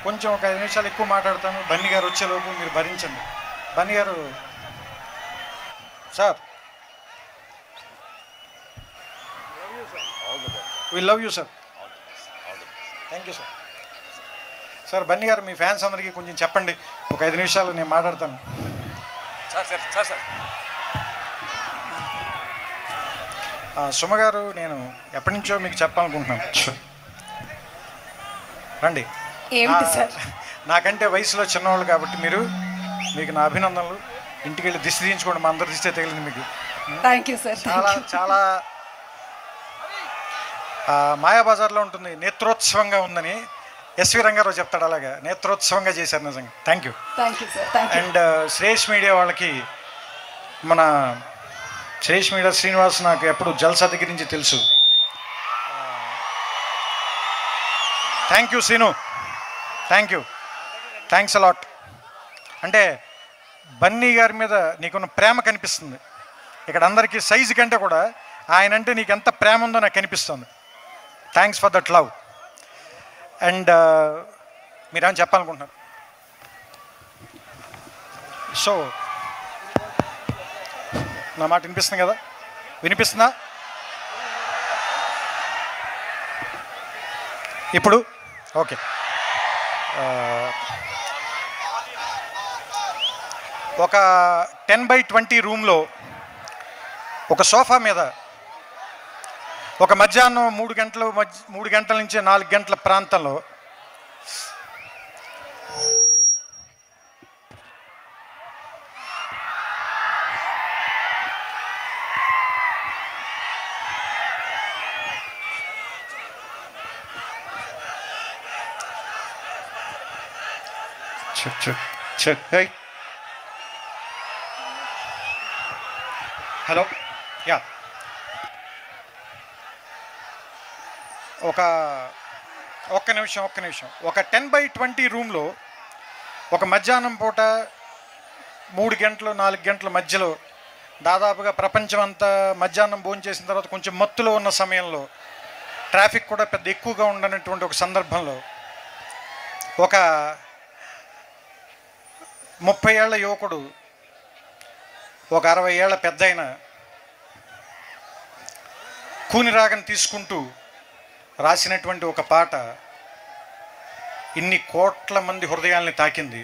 కొంచెం ఒక 5 నిమిషాలు ఎక్కువ మాట్లాడతాను. బన్నీ గారు వచ్చేలోపు మీరు భరించండి. బన్నీ గారు sir, we love you sir. Thank you sir. Sir Bunny గారు మీ ఫ్యాన్స్ అందరికీ కొంచెం చెప్పండి, ఒక 5 నిమిషాలు నేను మాట్లాడతాను. సుమ గారు, నేను ఎప్పటి నుంచో మీకు చెప్పాలనుకుంటున్నాను. రండి. నాకంటే వయసులో చిన్నవాళ్ళు కాబట్టి మీకు నా అభినందనలు. ఇంటికి వెళ్ళి దిష్టి తీయించుకోండి, మా అందరు దిష్టి తగిలింది మీకు. Thank you sir. చాలా చాలా మాయాబజార్లో ఉంటుంది, నేత్రోత్సవంగా ఉందని ఎస్వి రంగారావు చెప్తాడు. అలాగా నేత్రోత్సవంగా చేశారు నిజంగా. Thank you. And Shresh media వాళ్ళకి, మన శ్రేష్ మీడియా శ్రీనివాస్ నాకు ఎప్పుడు జల్సా దగ్గర నుంచి తెలుసు. Thank you Srinu, thank you, thanks a lot. అంటే బన్నీ గారి మీద నీకున్న ప్రేమ కనిపిస్తుంది ఇక్కడ అందరికీ. సైజు కంటే కూడా ఆయన అంటే నీకు ఎంత ప్రేమ ఉందో నాకు కనిపిస్తుంది. Thanks for that love. And మీరేమైనా చెప్పాలనుకుంటున్నారు? సో నా మాట వినిపిస్తుంది కదా? వినిపిస్తుందా ఇప్పుడు? ఓకే. ఒక 10x20 రూమ్లో ఒక సోఫా మీద ఒక మధ్యాహ్నం 3 గంటల నుంచి 4 గంటల ప్రాంతంలో హలో, యా, ఒక్క నిమిషం. ఒక 10x20 రూమ్లో ఒక మధ్యాహ్నం పూట 3 గంటలు 4 గంటల మధ్యలో, దాదాపుగా ప్రపంచం అంతా మధ్యాహ్నం భోజనం చేసిన తర్వాత కొంచెం మత్తులో ఉన్న సమయంలో, ట్రాఫిక్ కూడా పెద్ద ఎక్కువగా ఉండనటువంటి ఒక సందర్భంలో, ఒక 30 ఏళ్ల యువకుడు ఒక 60 ఏళ్ల పెద్దయిన కూనిరాగం తీసుకుంటూ రాసినటువంటి ఒక పాట ఇన్ని కోట్ల మంది హృదయాల్ని తాకింది.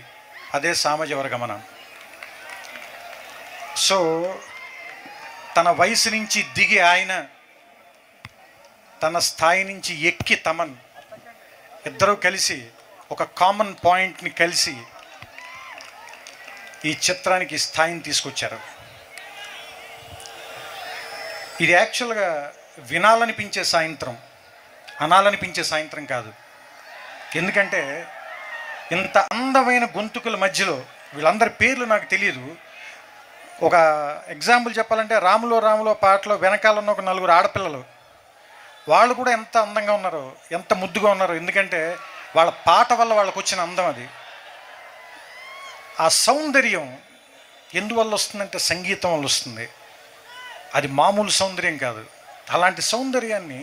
అదే సామజవర గమనం. సో తన వయసు నుంచి దిగి ఆయన, తన స్థాయి నుంచి ఎక్కి తమన్, ఇద్దరూ కలిసి ఒక కామన్ పాయింట్ని కలిసి ఈ చిత్రానికి స్థాయిని తీసుకొచ్చారు. ఇది యాక్చువల్గా వినాలనిపించే సాయంత్రం, అనాలనిపించే సాయంత్రం కాదు. ఎందుకంటే ఇంత అందమైన గొంతుకుల మధ్యలో, వీళ్ళందరి పేర్లు నాకు తెలియదు. ఒక ఎగ్జాంపుల్ చెప్పాలంటే, రాములో పాటలో వెనకాల ఉన్న ఒక 4 ఆడపిల్లలు, వాళ్ళు కూడా ఎంత అందంగా ఉన్నారో, ఎంత ముద్దుగా ఉన్నారో. ఎందుకంటే వాళ్ళ పాట వల్ల వాళ్ళకు వచ్చిన అందం అది. ఆ సౌందర్యం ఎందువల్ల వస్తుందంటే సంగీతం వల్ల వస్తుంది. అది మామూలు సౌందర్యం కాదు. అలాంటి సౌందర్యాన్ని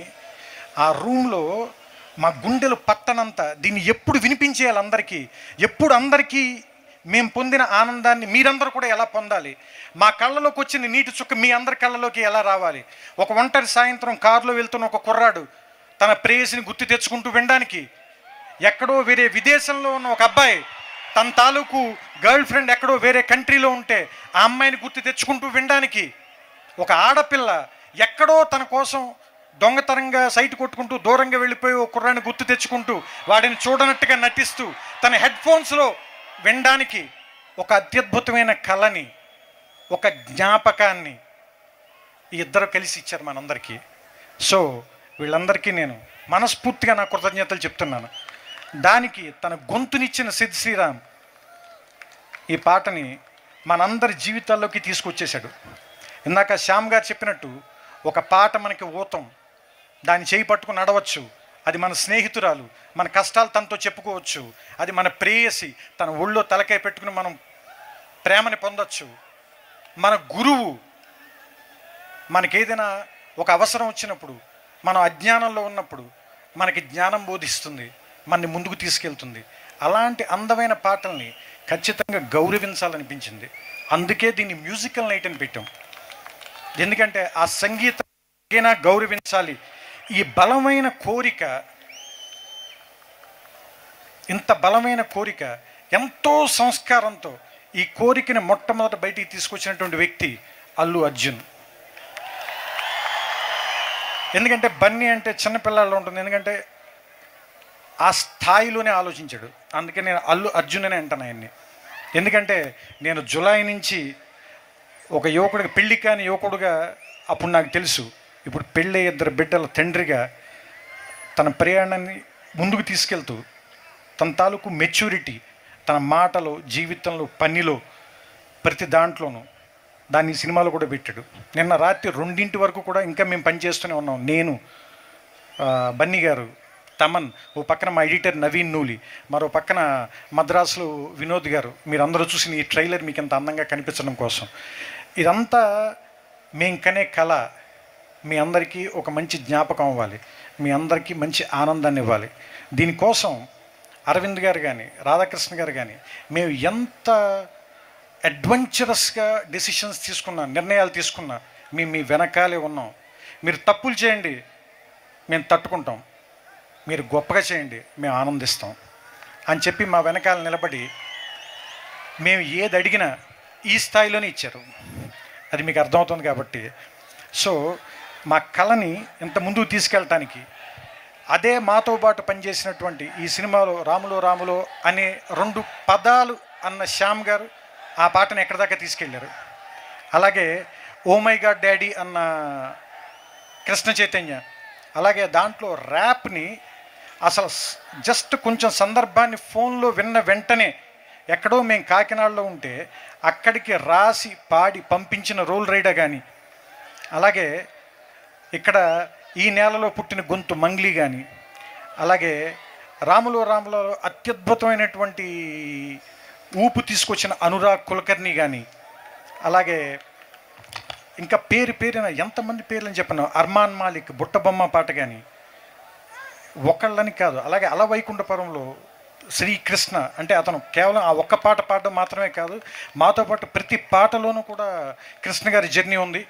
ఆ రూమ్లో మా గుండెలు పట్టనంత, దీన్ని ఎప్పుడు వినిపించేయాలి అందరికీ, ఎప్పుడు అందరికీ మేము పొందిన ఆనందాన్ని మీరందరూ కూడా ఎలా పొందాలి, మా కళ్ళలోకి వచ్చిన నీటి చుక్క మీ అందరి కళ్ళలోకి ఎలా రావాలి. ఒక ఒంటరి సాయంత్రం కారులో వెళ్తున్న ఒక కుర్రాడు తన ప్రేయసిని గుర్తు తెచ్చుకుంటూ వినడానికి, ఎక్కడో వేరే విదేశంలో ఉన్న ఒక అబ్బాయి తన తాలూకు గర్ల్ ఫ్రెండ్ ఎక్కడో వేరే కంట్రీలో ఉంటే ఆ అమ్మాయిని గుర్తు తెచ్చుకుంటూ వినడానికి, ఒక ఆడపిల్ల ఎక్కడో తన కోసం దొంగతనంగా సైట్ కొట్టుకుంటూ దూరంగా వెళ్ళిపోయి ఒక కుర్రాన్ని గుర్తు తెచ్చుకుంటూ వాడిని చూడనట్టుగా నటిస్తూ తన హెడ్ ఫోన్స్లో వినడానికి ఒక అత్యద్భుతమైన కళని, ఒక జ్ఞాపకాన్ని ఈ ఇద్దరు కలిసి ఇచ్చారు మనందరికీ. సో వీళ్ళందరికీ నేను మనస్ఫూర్తిగా నా కృతజ్ఞతలు చెప్తున్నాను. దానికి తన గొంతునిచ్చిన సిద్ శ్రీరామ్ ఈ పాటని మనందరి జీవితాల్లోకి తీసుకొచ్చేశాడు. ఇందాక శ్యామ్ గారు చెప్పినట్టు, ఒక పాట మనకి ఊతం, దాన్ని చేయి పట్టుకుని నడవచ్చు, అది మన స్నేహితురాలు, మన కష్టాలు తనతో చెప్పుకోవచ్చు, అది మన ప్రేయసి తన ఒళ్ళో తలకాయ పెట్టుకుని మనం ప్రేమని పొందొచ్చు, మన గురువు మనకేదైనా ఒక అవసరం వచ్చినప్పుడు, మనం అజ్ఞానంలో ఉన్నప్పుడు మనకి జ్ఞానం బోధిస్తుంది, మనని ముందుకు తీసుకెళ్తుంది. అలాంటి అందమైన పాటల్ని ఖచ్చితంగా గౌరవించాలనిపించింది. అందుకే దీన్ని మ్యూజికల్ నైట్ అని పెట్టాం. ఎందుకంటే ఆ సంగీతం గౌరవించాలి. ఈ బలమైన కోరిక, ఇంత బలమైన కోరిక, ఎంతో సంస్కారంతో ఈ కోరికని మొట్టమొదట బయటికి తీసుకొచ్చినటువంటి వ్యక్తి అల్లు అర్జున్. ఎందుకంటే బన్నీ అంటే చిన్నపిల్లల్లో ఉంటుంది, ఎందుకంటే ఆ స్థాయిలోనే ఆలోచించాడు. అందుకే నేను అల్లు అర్జున్ అనే అంటాను ఆయన్ని. ఎందుకంటే నేను జులై నుంచి ఒక యువకుడికి, పెళ్ళి కాని యువకుడుగా అప్పుడు నాకు తెలుసు. ఇప్పుడు పెళ్ళి 2 బిడ్డల తండ్రిగా తన ప్రయాణాన్ని ముందుకు తీసుకెళ్తూ తన తాలూకు మెచ్యూరిటీ, తన మాటలో, జీవితంలో, పనిలో, ప్రతి దాంట్లోనూ దాన్ని సినిమాలో కూడా పెట్టాడు. నిన్న రాత్రి 2 వరకు కూడా ఇంకా మేము పనిచేస్తూనే ఉన్నాం. నేను, బన్నీ గారు, తమన్, ఓ పక్కన మా ఎడిటర్ నవీన్ నూలి, మరో పక్కన మద్రాసులో వినోద్ గారు. మీరందరూ చూసిన ఈ ట్రైలర్ మీకు ఇంత అందంగా కనిపించడం కోసం ఇదంతా మేము కనే కళ మీ అందరికీ ఒక మంచి జ్ఞాపకం అవ్వాలి, మీ అందరికీ మంచి ఆనందాన్ని ఇవ్వాలి. దీనికోసం అరవింద్ గారు కానీ, రాధాకృష్ణ గారు కానీ, మేము ఎంత అడ్వెంచరస్గా డెసిషన్స్ తీసుకున్నా, నిర్ణయాలు తీసుకున్నా మేము మీ వెనకాలే ఉన్నాం. మీరు తప్పులు చేయండి, మేము తట్టుకుంటాం. మీరు గొప్పగా చేయండి, మేము ఆనందిస్తాం అని చెప్పి మా వెనకాల నిలబడి మేము ఏది అడిగినా ఈ స్థాయిలోనే ఇచ్చారు. అది మీకు అర్థమవుతుంది కాబట్టి. సో మా కళని ఇంత ముందుకు తీసుకెళ్ళటానికి అదే మాతో పాటు పనిచేసినటువంటి ఈ సినిమాలో రాములో రాములో అనే 2 పదాలు అన్న శ్యామ్ గారు ఆ పాటను ఎక్కడి దాకా తీసుకెళ్ళారు. అలాగే ఓ మై గాడ్ డాడీ అన్న కృష్ణ చైతన్య, అలాగే దాంట్లో ర్యాప్ని అసలు జస్ట్ కొంచెం సందర్భాన్ని ఫోన్లో విన్న వెంటనే ఎక్కడో మేము కాకినాడలో ఉంటే అక్కడికి రాసి పాడి పంపించిన రోల్ రైడర్ కానీ, అలాగే ఇక్కడ ఈ నేలలో పుట్టిన గొంతు మంగ్లీ కానీ, అలాగే రాములో రాములో అత్యద్భుతమైనటువంటి ఊపు తీసుకొచ్చిన అనురాగ్ కులకర్ణి కానీ, అలాగే ఇంకా పేరున ఎంతమంది పేర్లని చెప్పను, అర్మాన్ మాలిక్ బుట్టబొమ్మ పాట కానీ, ఒకళ్ళని కాదు. అలాగే అలవైకుంఠపురంలో శ్రీకృష్ణ, అంటే అతను కేవలం ఆ ఒక్క పాట పాడడం మాత్రమే కాదు, మాతో పాటు ప్రతి పాటలోనూ కూడా కృష్ణ గారి జర్నీ ఉంది.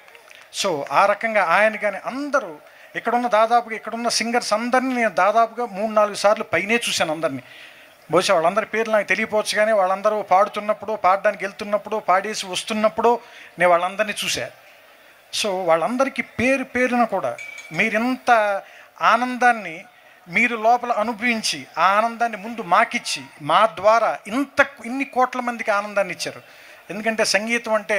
సో ఆ రకంగా ఆయన కానీ అందరూ ఇక్కడున్న సింగర్స్ అందరినీ నేను దాదాపుగా 3-4 సార్లు పైనే చూశాను అందరినీ. బహుశా వాళ్ళందరి పేర్లు నాకు తెలియపోవచ్చు, కానీ వాళ్ళందరూ పాడుతున్నప్పుడు, పాడడానికి వెళ్తున్నప్పుడు, పాడేసి వస్తున్నప్పుడు నేను వాళ్ళందరినీ చూశా. సో వాళ్ళందరికీ పేరున కూడా మీరింత ఆనందాన్ని మీరు లోపల అనుభవించి ఆ ఆనందాన్ని ముందు మాకిచ్చి మా ద్వారా ఇన్ని కోట్ల మందికి ఆనందాన్ని ఇచ్చారు. ఎందుకంటే సంగీతం అంటే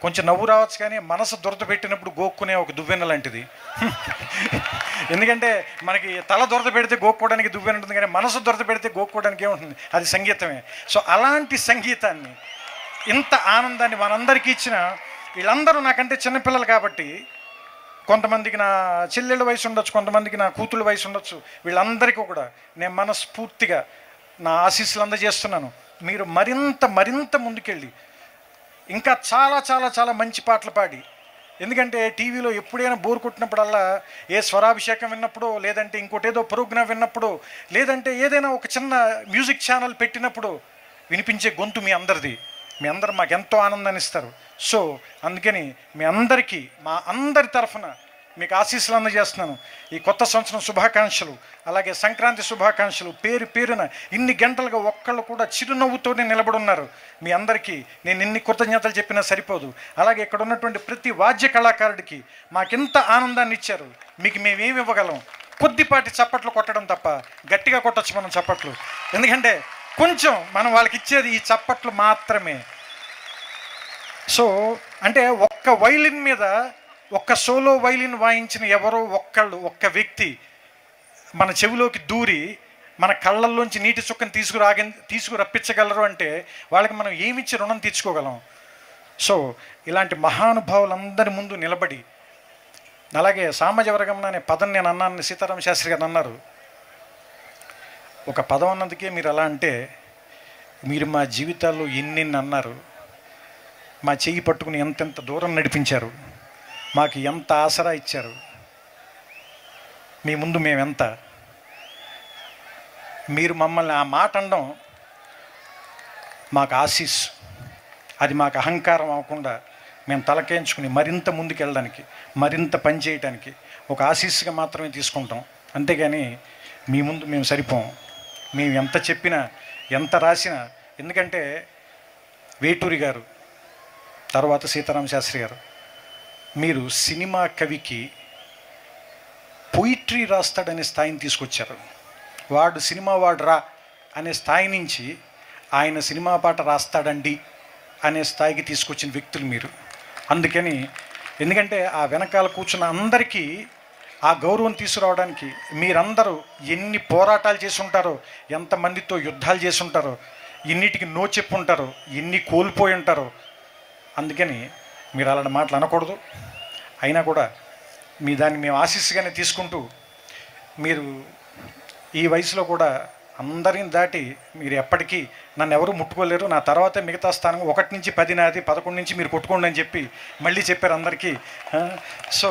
కొంచెం నవ్వు రావచ్చు, కానీ మనసు దురద పెట్టినప్పుడు గోక్కునే ఒక దువ్వెన లాంటిది. ఎందుకంటే మనకి తల దురద పెడితే గోక్కోవడానికి దువ్వెన ఉంటుంది, కానీ మనసు దురద పెడితే గోక్కోవడానికి ఏముంటుంది, అది సంగీతమే. సో అలాంటి సంగీతాన్ని, ఇంత ఆనందాన్ని మనందరికీ ఇచ్చిన వీళ్ళందరూ నాకంటే చిన్నపిల్లలు కాబట్టి, కొంతమందికి నా చెల్లెళ్ళ వయసు ఉండొచ్చు, కొంతమందికి నా కూతుళ్ళ వయసు ఉండొచ్చు, వీళ్ళందరికీ కూడా నేను మనస్ఫూర్తిగా నా ఆశీస్సులు అందజేస్తున్నాను. మీరు మరింత ముందుకెళ్ళి ఇంకా చాలా చాలా చాలా మంచి పాటలు పాడి, ఎందుకంటే టీవీలో ఎప్పుడైనా బోర్ కొట్టినప్పుడల్లా ఏ స్వరాభిషేకం విన్నప్పుడు, లేదంటే ఇంకోటేదో ప్రోగ్రాం విన్నప్పుడు, లేదంటే ఏదైనా ఒక చిన్న మ్యూజిక్ ఛానల్ పెట్టినప్పుడు వినిపించే గొంతు మీ అందరిది. మీ అందరు మాకు ఎంతో ఆనందాన్ని ఇస్తారు. సో అందుకని మీ అందరికీ మా అందరి తరఫున మీకు ఆశీస్సులు అందజేస్తున్నాను. ఈ కొత్త సంవత్సరం శుభాకాంక్షలు, అలాగే సంక్రాంతి శుభాకాంక్షలు. పేరున ఇన్ని గంటలుగా ఒక్కళ్ళు కూడా చిరునవ్వుతోనే నిలబడున్నారు. మీ అందరికీ నేను ఇన్ని కృతజ్ఞతలు చెప్పినా సరిపోదు. అలాగే ఇక్కడ ఉన్నటువంటి ప్రతి వాద్య కళాకారుడికి మాకెంత ఆనందాన్ని ఇచ్చారు. మీకు మేమేమి ఇవ్వగలం? కొద్దిపాటి చప్పట్లు కొట్టడం తప్ప. గట్టిగా కొట్టచ్చు మనం చప్పట్లు, ఎందుకంటే కొంచెం మనం వాళ్ళకి ఇచ్చేది ఈ చప్పట్లు మాత్రమే. సో అంటే ఒక్క వైలిన్ మీద, ఒక్క సోలో వైలిన్ వాయించిన ఎవరో ఒక్క వ్యక్తి మన చెవిలోకి దూరి మన కళ్ళల్లోంచి నీటి చుక్కని తీసుకురప్పించగలరు అంటే వాళ్ళకి మనం ఏమిచ్చి రుణం తీర్చుకోగలం? సో ఇలాంటి మహానుభావులందరి ముందు నిలబడి, అలాగే సామాజ వర్గం అనే పదం నేను అన్నాను, సీతారామ శాస్త్రి గారు అన్నారు. ఒక పదం అన్నందుకే మీరు అలా అంటే, మీరు మా జీవితాల్లో ఎన్నెన్ని అన్నారు, మా చెయ్యి పట్టుకుని ఎంతెంత దూరం నడిపించారు, మాకు ఎంత ఆసరా ఇచ్చారు. మీ ముందు మేమెంత. మీరు మమ్మల్ని ఆ మాట అనడం మాకు ఆశీస్, అది మాకు అహంకారం అవ్వకుండా మేము తలకేయించుకుని మరింత ముందుకు వెళ్ళడానికి, మరింత పని చేయడానికి ఒక ఆశీస్సుగా మాత్రమే తీసుకుంటాం. అంతేగాని మీ ముందు మేము సరిపోం. మేము ఎంత చెప్పినా ఎంత రాసినా, ఎందుకంటే వేటూరి గారు తర్వాత సీతారామ శాస్త్రి గారు, మీరు సినిమా కవికి పొయిట్రీ రాస్తాడనే స్థాయిని తీసుకొచ్చారు. వాడు సినిమా వాడు రా అనే స్థాయి నుంచి ఆయన సినిమా పాట రాస్తాడండి అనే స్థాయికి తీసుకొచ్చిన వ్యక్తులు మీరు. అందుకని ఎందుకంటే ఆ వెనకాల కూర్చున్న అందరికీ ఆ గౌరవం తీసుకురావడానికి మీరందరూ ఎన్ని పోరాటాలు చేసి ఉంటారో, ఎంతమందితో యుద్ధాలు చేసి ఉంటారో, ఎన్నిటికి నో చెప్పుంటారో, ఎన్ని కోల్పోయి ఉంటారో. అందుకని మీరు అలాంటి మాటలు అనకూడదు. అయినా కూడా మీ దాన్ని మేము ఆశీస్సుగానే తీసుకుంటూ, మీరు ఈ వయసులో కూడా అందరిని దాటి మీరు ఎప్పటికీ నన్ను ఎవరు ముట్టుకోలేరు, నా తర్వాతే మిగతా స్థానం 1 నుంచి 10 నాది, 11 నుంచి మీరు కొట్టుకోండి అని చెప్పి మళ్ళీ చెప్పారు అందరికీ. సో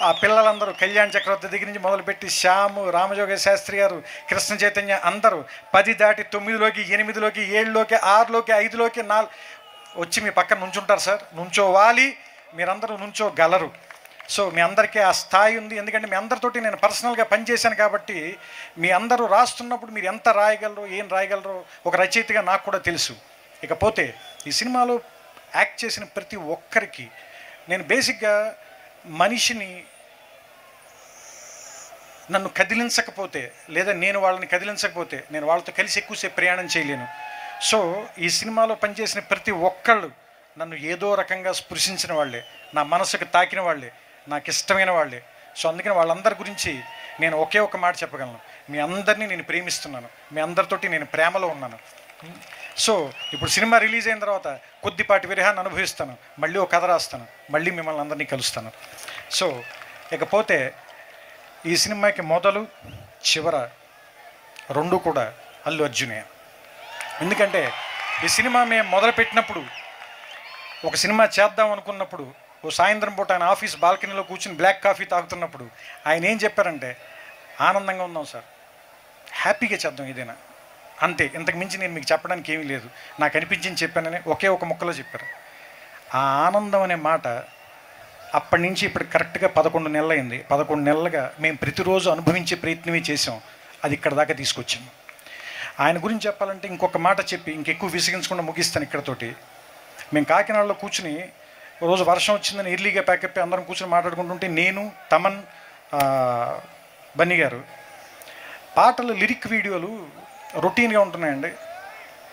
ఆ పిల్లలందరూ కళ్యాణ్ చక్రవర్తి దగ్గర నుంచి మొదలుపెట్టి శ్యాము, రామజోగ శాస్త్రి గారు, కృష్ణ చైతన్య అందరూ 10 దాటి 9లోకి, 8లోకి, 7లోకి, 6లోకి, 5లోకి, 4 వచ్చి మీ పక్కన నుంచుంటారు సార్. నుంచోవాలి, మీరందరూ నుంచోగలరు. సో మీ అందరికీ ఆ స్థాయి ఉంది. ఎందుకంటే మీ అందరితోటి నేను పర్సనల్గా పనిచేశాను కాబట్టి మీ అందరూ రాస్తున్నప్పుడు మీరు ఎంత రాయగలరు, ఏం రాయగలరు ఒక రచయితగా నాకు కూడా తెలుసు. ఇకపోతే ఈ సినిమాలో యాక్ట్ చేసిన ప్రతి ఒక్కరికి నేను బేసిక్గా మనిషిని నన్ను కదిలించకపోతే, లేదా నేను వాళ్ళని కదిలించకపోతే నేను వాళ్ళతో కలిసి ఎక్కువసేపు ప్రయాణం చేయలేను. సో ఈ సినిమాలో పనిచేసిన ప్రతి ఒక్కళ్ళు నన్ను ఏదో రకంగా స్పృశించిన వాళ్ళే, నా మనసుకు తాకిన వాళ్ళే, నాకు ఇష్టమైన వాళ్ళే. సో అందుకని వాళ్ళందరి గురించి నేను ఒకే ఒక మాట చెప్పగలను, మీ అందరినీ నేను ప్రేమిస్తున్నాను, మీ అందరితోటి నేను ప్రేమలో ఉన్నాను. సో ఇప్పుడు సినిమా రిలీజ్ అయిన తర్వాత కొద్దిపాటి విరహాన్ని అనుభవిస్తాను, మళ్ళీ ఒక కథ రాస్తాను, మళ్ళీ మిమ్మల్ని అందరినీ కలుస్తాను. సో ఇకపోతే ఈ సినిమాకి మొదలు చివర రెండు కూడా అల్లు అర్జునే. ఎందుకంటే ఈ సినిమా మేము మొదలుపెట్టినప్పుడు, ఒక సినిమా చేద్దాం అనుకున్నప్పుడు, ఓ సాయంత్రం పూట ఆయన ఆఫీస్ బాల్కనీలో కూర్చుని బ్లాక్ కాఫీ తాగుతున్నప్పుడు ఆయన ఏం చెప్పారంటే, ఆనందంగా ఉందాం సార్, హ్యాపీగా చేద్దాం ఏదైనా, అంతే, ఇంతకు మించి నేను మీకు చెప్పడానికి ఏమీ లేదు, నాకు అనిపించింది చెప్పానని ఒకే ఒక ముక్కలో చెప్పారు. ఆ ఆనందం అనే మాట అప్పటి నుంచి ఇప్పుడు కరెక్ట్గా 11 నెలలు అయింది. 11 నెలలుగా మేము ప్రతిరోజు అనుభవించే ప్రయత్నమే చేసాం, అది ఇక్కడ దాకా తీసుకొచ్చాము. ఆయన గురించి చెప్పాలంటే ఇంకొక మాట చెప్పి ఇంకెక్కువ విసిగించకుండా ముగిస్తాను ఇక్కడతోటి. మేము కాకినాడలో కూర్చుని రోజు వర్షం వచ్చిందని ఎర్లీగా ప్యాకప్ అందరం కూర్చొని మాట్లాడుకుంటుంటే నేను, తమన్, బన్నీ గారు, పాటలు లిరిక్ వీడియోలు రొటీన్గా ఉంటున్నాయండి.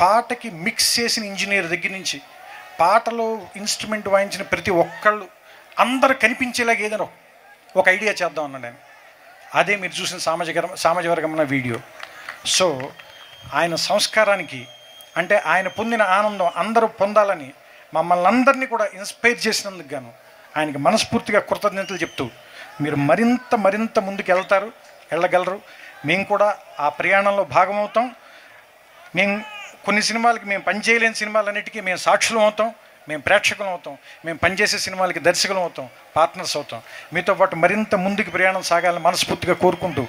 పాటకి మిక్స్ చేసిన ఇంజనీర్ దగ్గర నుంచి పాటలో ఇన్స్ట్రుమెంట్ వాయించిన ప్రతి ఒక్కళ్ళు అందరూ కనిపించేలాగా ఏదైనా ఒక ఐడియా చేద్దాం అన్నాను నేను. అదే మీరు చూసిన సామాజిక వర్గం వీడియో. సో ఆయన సంస్కారానికి, అంటే ఆయన పొందిన ఆనందం అందరూ పొందాలని మమ్మల్ని అందరినీ కూడా ఇన్స్పైర్ చేసినందుకు గాను ఆయనకి మనస్ఫూర్తిగా కృతజ్ఞతలు చెప్తూ, మీరు మరింత ముందుకు వెళ్ళగలరు. మేము కూడా ఆ ప్రయాణంలో భాగమవుతాం. మేము కొన్ని సినిమాలకి మేము పనిచేయలేని సినిమాలన్నిటికీ మేము సాక్షులం అవుతాం, మేము ప్రేక్షకులం అవుతాం, మేము పనిచేసే సినిమాలకి దర్శకులం అవుతాం, పార్ట్నర్స్ అవుతాం. మీతో పాటు మరింత ముందుకు ప్రయాణం సాగాలని మనస్ఫూర్తిగా కోరుకుంటూ,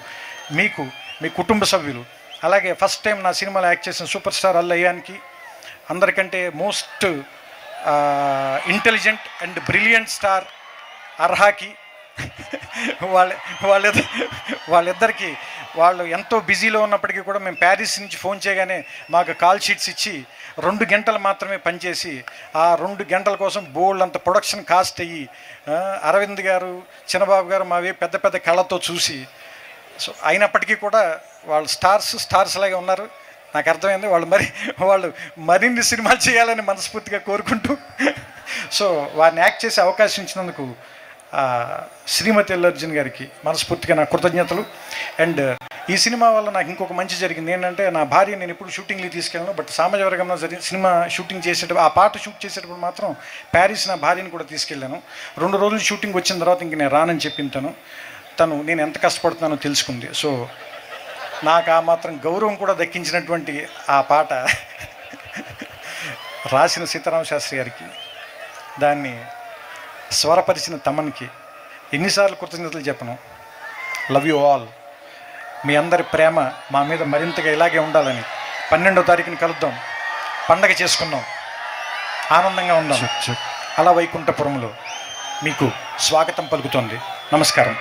మీకు, మీ కుటుంబ సభ్యులు, అలాగే ఫస్ట్ టైం నా సినిమాలో యాక్ట్ చేసిన సూపర్ స్టార్ అల్లయ్యానికి, అందరికంటే most intelligent and brilliant star అర్హాకి, వాళ్ళిద్దరికీ వాళ్ళు ఎంతో బిజీలో ఉన్నప్పటికీ కూడా మేము ప్యారిస్ నుంచి ఫోన్ చేయగానే మాకు కాల్ షీట్స్ ఇచ్చి 2 గంటలు మాత్రమే పనిచేసి ఆ 2 గంటల కోసం బోల్డ్ అంత ప్రొడక్షన్ కాస్ట్ అయ్యి, అరవింద్ గారు, చిన్నబాబు గారు మావి పెద్ద పెద్ద కళ్ళతో చూసి, సో అయినప్పటికీ కూడా వాళ్ళు స్టార్స్ లాగే ఉన్నారు. నాకు అర్థమైంది వాళ్ళు మరిన్ని సినిమాలు చేయాలని మనస్ఫూర్తిగా కోరుకుంటూ, సో వారిని యాక్ట్ చేసే అవకాశం ఇచ్చినందుకు శ్రీమతి అల్లు అర్జున్ గారికి మనస్ఫూర్తిగా నా కృతజ్ఞతలు. అండ్ ఈ సినిమా వల్ల నాకు ఇంకొక మంచి జరిగింది ఏంటంటే, నా భార్య నేను ఎప్పుడు షూటింగ్లు తీసుకెళ్ళను, బట్ సామాజిక వర్గంలో జరిగిన సినిమా షూటింగ్ చేసేటప్పుడు, ఆ పాట షూట్ చేసేటప్పుడు మాత్రం ప్యారిస్ నా భార్యని కూడా తీసుకెళ్ళాను. 2 రోజులు షూటింగ్ వచ్చిన తర్వాత ఇంక నేను రానని చెప్పిన తను నేను ఎంత కష్టపడుతున్నానో తెలుసుకుంది. సో నాకు ఆ మాత్రం గౌరవం కూడా దక్కించినటువంటి ఆ పాట రాసిన సీతారామ శాస్త్రి గారికి, దాన్ని స్వరపరిచిన తమన్కి ఎన్నిసార్లు కృతజ్ఞతలు చెప్పను. Love you all. మీ అందరి ప్రేమ మా మీద మరింతగా ఇలాగే ఉండాలని 12వ తారీఖుని కలుద్దాం, పండగ చేసుకుందాం, ఆనందంగా ఉందాం. అలా వైకుంఠపురంలో మీకు స్వాగతం పలుకుతోంది. నమస్కారం.